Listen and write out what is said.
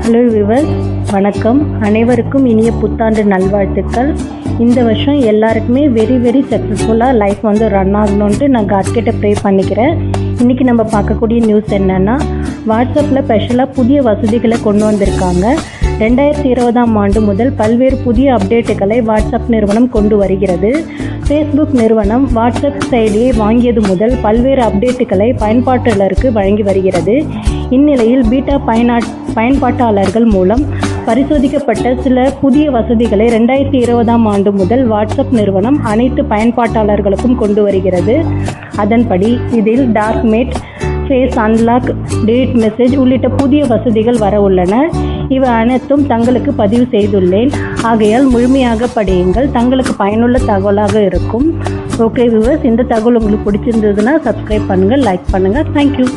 Hello viewers, வணக்கம். அனைவருக்கும் இனிய புத்தாண்டு நல்வாழ்த்துக்கள். இந்த வருஷம் எல்லாருக்குமே வெரி சக்ஸஸ்ஃபுல்லாக லைஃப் ரன் ஆகணுன்ட்டு நான் காட்கிட்ட ப்ரே பண்ணிக்கிறேன். இன்றைக்கி நம்ம பார்க்கக்கூடிய நியூஸ் என்னென்னா, வாட்ஸ்அப்பில் ஸ்பெஷலாக புதிய வசதிகளை கொண்டு வந்திருக்காங்க. 2020ஆம் ஆண்டு முதல் பல்வேறு புதிய அப்டேட்டுகளை வாட்ஸ்அப் நிறுவனம் கொண்டு வருகிறது. ஃபேஸ்புக் நிறுவனம் வாட்ஸ்அப் செயலியை வாங்கியது முதல் பல்வேறு அப்டேட்டுகளை பயன்பாட்டாளருக்கு வழங்கி வருகிறது. இந்நிலையில் பீட்டா பயன்பாட்டாளர்கள் மூலம் பரிசோதிக்கப்பட்ட சில புதிய வசதிகளை 2020ஆம் ஆண்டு முதல் வாட்ஸ்அப் நிறுவனம் அனைத்து பயன்பாட்டாளர்களுக்கும் கொண்டு வருகிறது. அதன்படி இதில் டார்க் மேட், ஃபேஸ் அன்லாக், டேட் மெசேஜ் உள்ளிட்ட புதிய வசதிகள் வர உள்ளன. இவை அனைத்தும் தங்களுக்கு பதிவு செய்துள்ளேன். ஆகையால் முழுமையாக படியுங்கள். தங்களுக்கு பயனுள்ள தகவலாக இருக்கும். ஓகே வியூவர்ஸ், இந்த தகவல் உங்களுக்கு பிடிச்சிருந்ததுன்னா சப்ஸ்கிரைப் பண்ணுங்கள், லைக் பண்ணுங்கள். தேங்க்யூ.